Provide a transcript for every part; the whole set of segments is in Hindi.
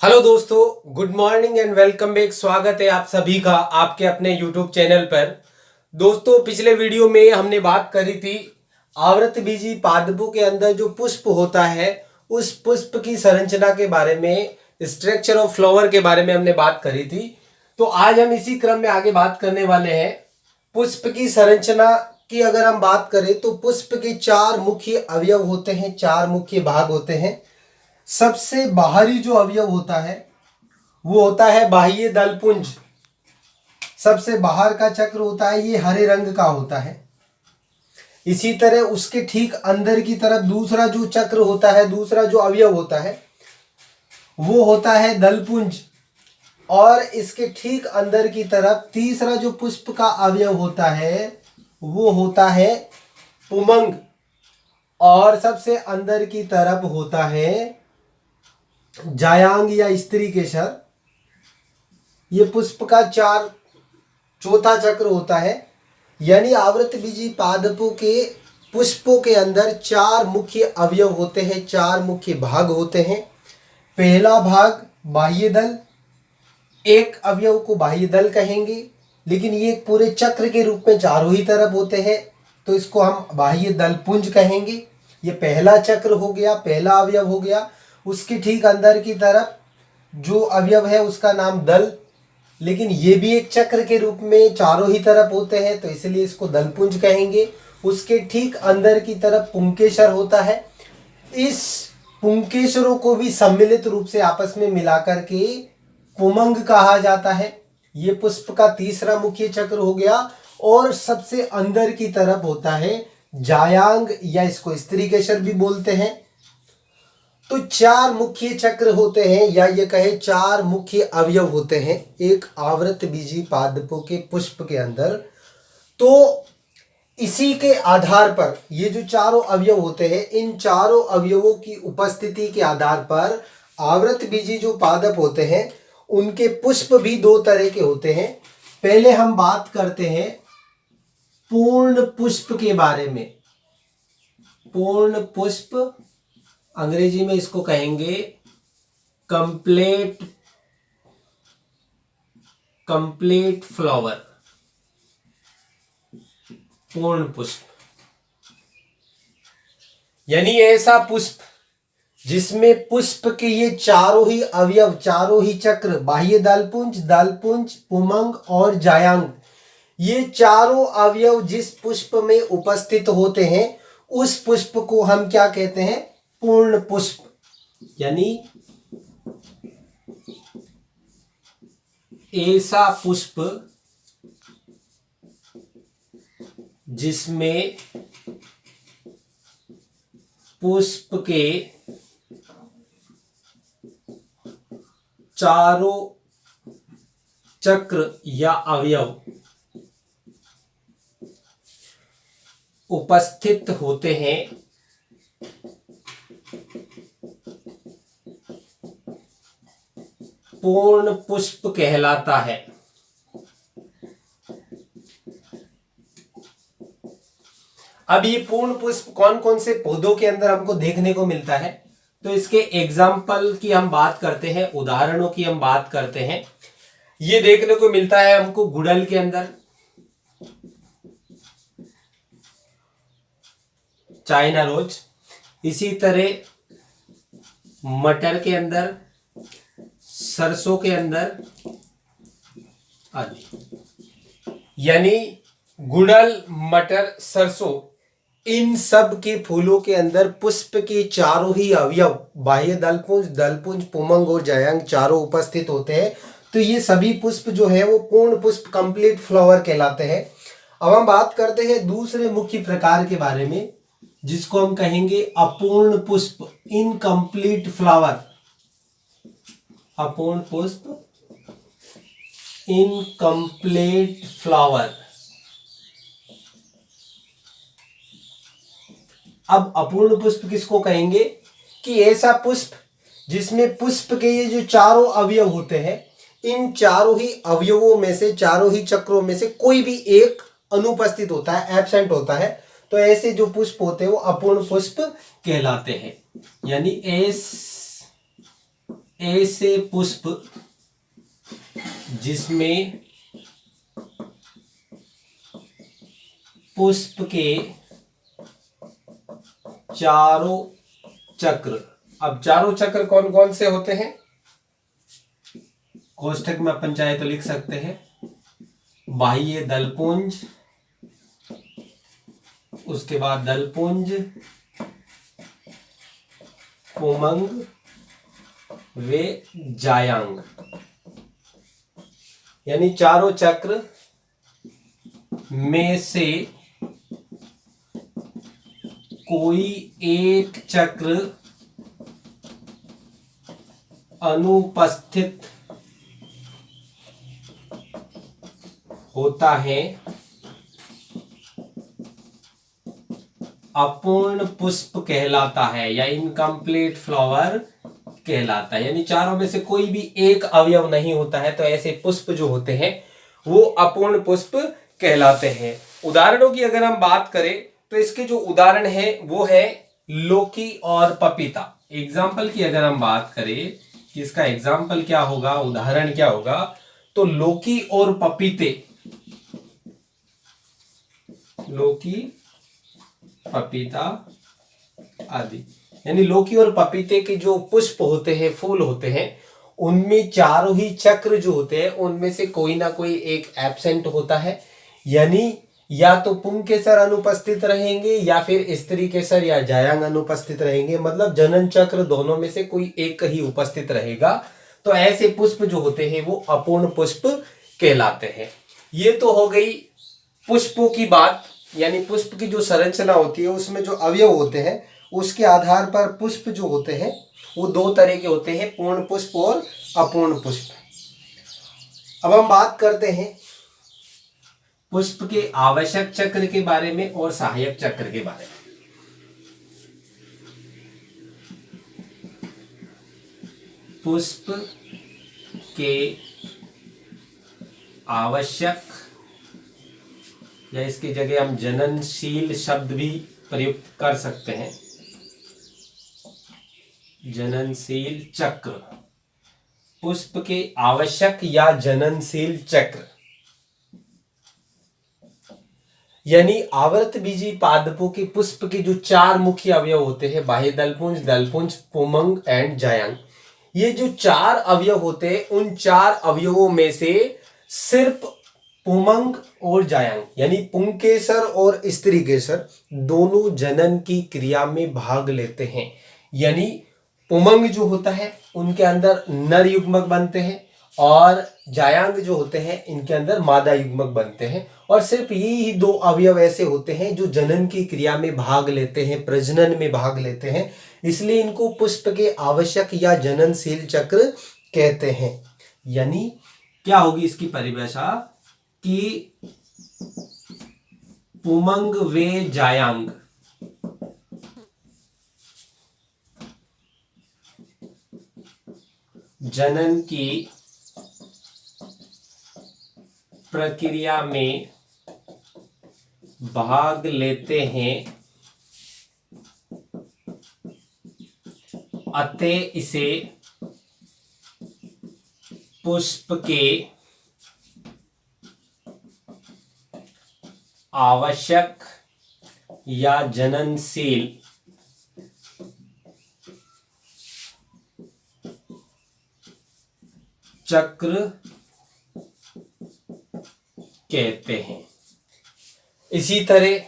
हेलो दोस्तों, good morning and welcome back. स्वागत है आप सभी का आपके अपने यूट्यूब चैनल पर। दोस्तों, पिछले वीडियो में हमने बात करी थी आवृतबीजी पादपों के अंदर जो पुष्प होता है उस पुष्प की संरचना के बारे में, स्ट्रक्चर ऑफ फ्लावर के बारे में हमने बात करी थी। तो आज हम इसी क्रम में आगे बात करने वाले हैं। पुष्प की संरचना की अगर हम बात करें तो पुष्प के चार मुख्य अवयव होते हैं, चार मुख्य भाग होते हैं। सबसे बाहरी जो अवयव होता है वो होता है बाह्य दलपुंज। सबसे बाहर का चक्र होता है, ये हरे रंग का होता है। इसी तरह उसके ठीक अंदर की तरफ दूसरा जो चक्र होता है, दूसरा जो अवयव होता है वो होता है दलपुंज। और इसके ठीक अंदर की तरफ तीसरा जो पुष्प का अवयव होता है वो होता है पुमंग। और सबसे अंदर की तरफ होता है जायांग या स्त्री केसर। ये पुष्प का चौथा चक्र होता है। यानी आवृतबीजी पादपों के पुष्पों के अंदर चार मुख्य अवयव होते हैं, चार मुख्य भाग होते हैं। पहला भाग बाह्य दल, एक अवयव को बाह्य दल कहेंगे, लेकिन ये पूरे चक्र के रूप में चारों ही तरफ होते हैं, तो इसको हम बाह्य दल पुंज कहेंगे। ये पहला चक्र हो गया, पहला अवयव हो गया। उसके ठीक अंदर की तरफ जो अवयव है उसका नाम दल, लेकिन ये भी एक चक्र के रूप में चारों ही तरफ होते हैं, तो इसलिए इसको दलपुंज कहेंगे। उसके ठीक अंदर की तरफ पुंकेसर होता है। इस पुंकेसरों को भी सम्मिलित रूप से आपस में मिलाकर के पुमंग कहा जाता है। ये पुष्प का तीसरा मुख्य चक्र हो गया। और सबसे अंदर की तरफ होता है जायांग या इसको स्त्री केसर भी बोलते हैं। तो चार मुख्य चक्र होते हैं, या ये कहे चार मुख्य अवयव होते हैं एक आवृतबीजी पादपों के पुष्प के अंदर। तो इसी के आधार पर ये जो चारों अवयव होते हैं, इन चारों अवयवों की उपस्थिति के आधार पर आवृतबीजी जो पादप होते हैं उनके पुष्प भी दो तरह के होते हैं। पहले हम बात करते हैं पूर्ण पुष्प के बारे में। पूर्ण पुष्प, अंग्रेजी में इसको कहेंगे कंप्लीट फ्लावर, पूर्ण पुष्प। यानी ऐसा पुष्प जिसमें पुष्प के ये चारों ही अवयव, चारों ही चक्र, बाह्य दलपुंज, दलपुंज, पुमंग और जायांग, ये चारों अवयव जिस पुष्प में उपस्थित होते हैं उस पुष्प को हम क्या कहते हैं? पूर्ण पुष्प। यानी ऐसा पुष्प जिसमें पुष्प के चारों चक्र या अवयव उपस्थित होते हैं, पूर्ण पुष्प कहलाता है। अब ये पूर्ण पुष्प कौन कौन से पौधों के अंदर हमको देखने को मिलता है, तो इसके एग्जाम्पल की हम बात करते हैं, उदाहरणों की हम बात करते हैं। ये देखने को मिलता है हमको गुड़हल के अंदर, चाइना रोज। इसी तरह मटर के अंदर, सरसों के अंदर आदि। यानी गुड़हल, मटर, सरसों, इन सब के फूलों के अंदर पुष्प के चारों ही अवयव, बाह्य दलपुंज, दलपुंज, पुमंग और जायांग, चारों उपस्थित होते हैं। तो ये सभी पुष्प जो है वो पूर्ण पुष्प, कंप्लीट फ्लावर कहलाते हैं। अब हम बात करते हैं दूसरे मुख्य प्रकार के बारे में, जिसको हम कहेंगे अपूर्ण पुष्प, इनकम्प्लीट फ्लावर। अपूर्ण पुष्प, इनकम्प्लीट फ्लावर। अब अपूर्ण पुष्प किसको कहेंगे? कि ऐसा पुष्प जिसमें पुष्प के ये जो चारों अवयव होते हैं, इन चारों ही अवयवों में से, चारों ही चक्रों में से कोई भी एक अनुपस्थित होता है, एब्सेंट होता है। तो ऐसे जो पुष्प होते हैं वो अपूर्ण पुष्प कहलाते हैं। यानी ऐसे पुष्प जिसमें पुष्प के चारों चक्र, अब चारों चक्र कौन कौन से होते हैं, कोष्ठक में अपन चाहे तो लिख सकते हैं, बाह्य दलपुंज, उसके बाद दलपुंज, पुमंग वे जायांग, यानी चारों चक्र में से कोई एक चक्र अनुपस्थित होता है, अपूर्ण पुष्प कहलाता है या इनकम्प्लीट फ्लावर कहलाता है। यानी चारों में से कोई भी एक अवयव नहीं होता है तो ऐसे पुष्प जो होते हैं वो अपूर्ण पुष्प कहलाते हैं। उदाहरणों की अगर हम बात करें तो इसके जो उदाहरण है वो है लौकी और पपीता। एग्जाम्पल की अगर हम बात करें कि इसका एग्जाम्पल क्या होगा, उदाहरण क्या होगा, तो लौकी और पपीते, लौकी पपीता आदि, यानी लौकी और पपीते के जो पुष्प होते हैं, फूल होते हैं, उनमें चारों ही चक्र जो होते हैं उनमें से कोई ना कोई एक एब्सेंट होता है, यानी या तो पुंकेसर अनुपस्थित रहेंगे या फिर स्त्री केसर या जायांग अनुपस्थित रहेंगे, मतलब जनन चक्र दोनों में से कोई एक ही उपस्थित रहेगा। तो ऐसे पुष्प जो होते हैं वो अपूर्ण पुष्प कहलाते हैं। ये तो हो गई पुष्पों की बात, यानी पुष्प की जो संरचना होती है उसमें जो अवयव होते हैं उसके आधार पर पुष्प जो होते हैं वो दो तरह के होते हैं, पूर्ण पुष्प और अपूर्ण पुष्प। अब हम बात करते हैं पुष्प के आवश्यक चक्र के बारे में और सहायक चक्र के बारे में। पुष्प के आवश्यक, या इसकी जगह हम जननशील शब्द भी प्रयुक्त कर सकते हैं, जननशील चक्र, पुष्प के आवश्यक या जननशील चक्र, यानी आवर्त बीजी पादपों के पुष्प के जो चार मुख्य अवयव होते हैं, बाह्य दलपुंज, दलपुंज, पुमंग एंड जायांग, ये जो चार अवयव होते हैं उन चार अवयवों में से सिर्फ पुमंग और जायांग यानी पुंकेसर और स्त्रीकेसर दोनों जनन की क्रिया में भाग लेते हैं। यानी पुमंग जो होता है उनके अंदर नर युग्मक बनते हैं और जायांग जो होते हैं इनके अंदर मादा युग्मक बनते हैं, और सिर्फ यही दो अवयव ऐसे होते हैं जो जनन की क्रिया में भाग लेते हैं, प्रजनन में भाग लेते हैं, इसलिए इनको पुष्प के आवश्यक या जननशील चक्र कहते हैं। यानी क्या होगी इसकी परिभाषा कि पुमंग वे जायांग जनन की प्रक्रिया में भाग लेते हैं, अतः इसे पुष्प के आवश्यक या जननशील चक्र कहते हैं। इसी तरह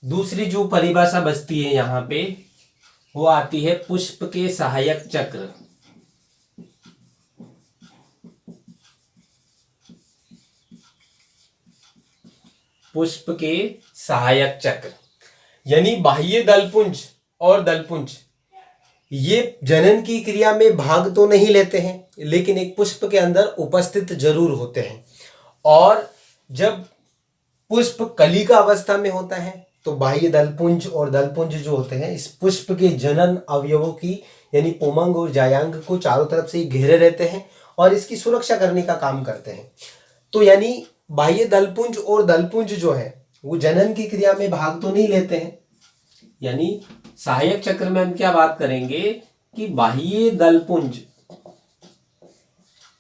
दूसरी जो परिभाषा बचती है यहां पे वो आती है पुष्प के सहायक चक्र। पुष्प के सहायक चक्र यानी बाह्य दलपुंज और दलपुंज ये जनन की क्रिया में भाग तो नहीं लेते हैं लेकिन एक पुष्प के अंदर उपस्थित जरूर होते हैं, और जब पुष्प कलिका अवस्था में होता है तो बाह्य दलपुंज और दलपुंज जो होते हैं इस पुष्प के जनन अवयवों की यानी पुमंग और जायांग को चारों तरफ से घेरे रहते हैं और इसकी सुरक्षा करने का काम करते हैं। तो यानी बाह्य दलपुंज और दलपुंज जो है वो जनन की क्रिया में भाग तो नहीं लेते हैं। यानी सहायक चक्र में हम क्या बात करेंगे कि बाह्य दलपुंज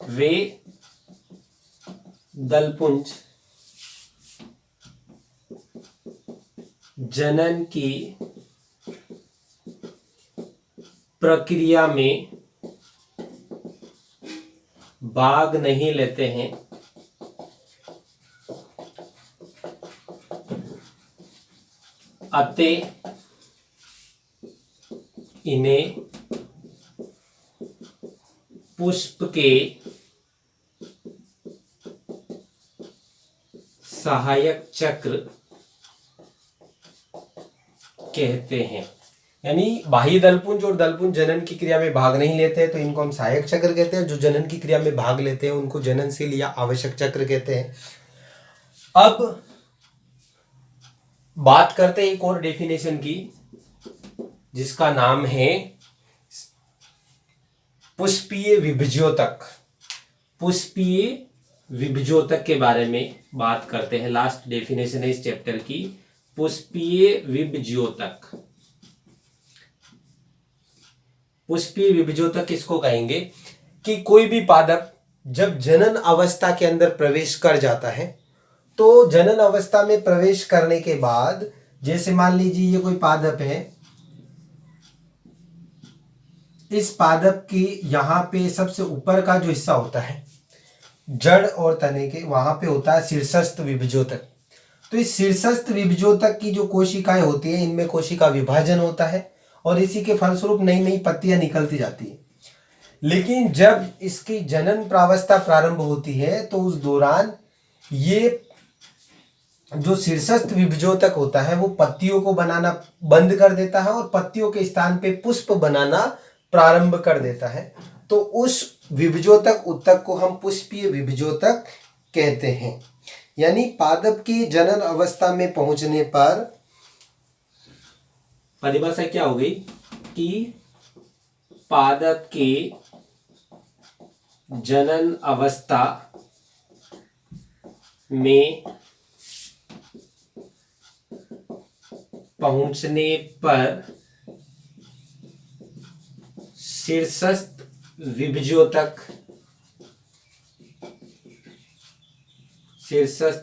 वे दलपुंज जनन की प्रक्रिया में भाग नहीं लेते हैं, अतः इन्हें पुष्प के सहायक चक्र कहते हैं। यानी बाह्य दलपुंज और दलपुंज जनन की क्रिया में भाग नहीं लेते हैं तो इनको हम सहायक चक्र कहते हैं। जो जनन की क्रिया में भाग लेते हैं उनको जननशील या आवश्यक चक्र कहते हैं। अब बात करते हैं एक और डेफिनेशन की, जिसका नाम है पुष्पीय विभज्योतक। पुष्पीय विभज्योतक के बारे में बात करते हैं। लास्ट डेफिनेशन है इस चैप्टर की, पुष्पीय विभज्योतक। पुष्पीय विभज्योतक किसको कहेंगे कि कोई भी पादप जब जनन अवस्था के अंदर प्रवेश कर जाता है तो जनन अवस्था में प्रवेश करने के बाद, जैसे मान लीजिए ये कोई पादप है, इस पादप की यहाँ पे सबसे ऊपर का जो हिस्सा होता है जड़ और तने के, वहां पे होता है शीर्षस्थ विभज्योतक। तो इस शीर्षस्थ विभज्योतक की जो कोशिकाएं होती है, इनमें कोशिका विभाजन होता है और इसी के फलस्वरूप नई नई पत्तियां निकलती जाती है। लेकिन जब इसकी जनन प्रावस्था प्रारंभ होती है तो उस दौरान ये जो शीर्षस्थ विभज्योतक होता है वो पत्तियों को बनाना बंद कर देता है और पत्तियों के स्थान पे पुष्प बनाना प्रारंभ कर देता है। तो उस विभज्योतक ऊतक को हम पुष्पीय विभज्योतक कहते हैं। यानी पादप की जनन अवस्था में पहुंचने पर परिभाषा क्या हो गई कि पादप के जनन अवस्था में पहुंचने पर शीर्षस्थ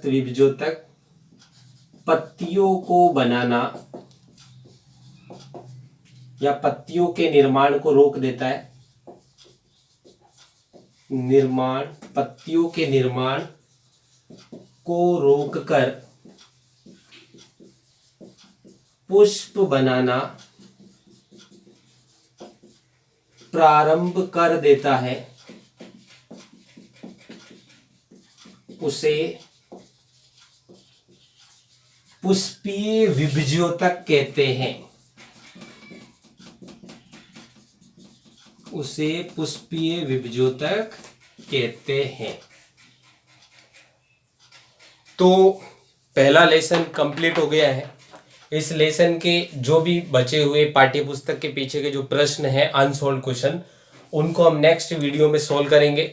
विभज्योतक पत्तियों को बनाना या पत्तियों के निर्माण को रोक देता है। पत्तियों के निर्माण को रोककर पुष्प बनाना प्रारंभ कर देता है, उसे पुष्पीय विभज्योतक कहते हैं। उसे पुष्पीय विभज्योतक कहते हैं। तो पहला लेसन कंप्लीट हो गया है। इस लेसन के जो भी बचे हुए पाठ्य पुस्तक के पीछे के जो प्रश्न हैं अनसॉल्व क्वेश्चन, उनको हम नेक्स्ट वीडियो में सोल्व करेंगे।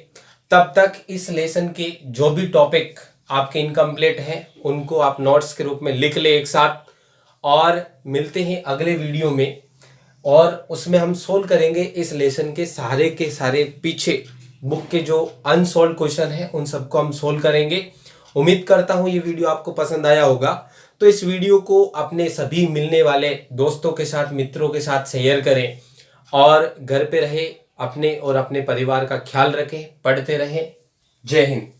तब तक इस लेसन के जो भी टॉपिक आपके इनकम्प्लीट हैं उनको आप नोट्स के रूप में लिख ले एक साथ, और मिलते हैं अगले वीडियो में, और उसमें हम सोल्व करेंगे इस लेसन के सारे पीछे बुक के जो अनसॉल्व क्वेश्चन हैं उन सबको हम सोल्व करेंगे। उम्मीद करता हूँ ये वीडियो आपको पसंद आया होगा। तो इस वीडियो को अपने सभी मिलने वाले दोस्तों के साथ, मित्रों के साथ शेयर करें और घर पे रहे अपने और अपने परिवार का ख्याल रखें, पढ़ते रहें। जय हिंद।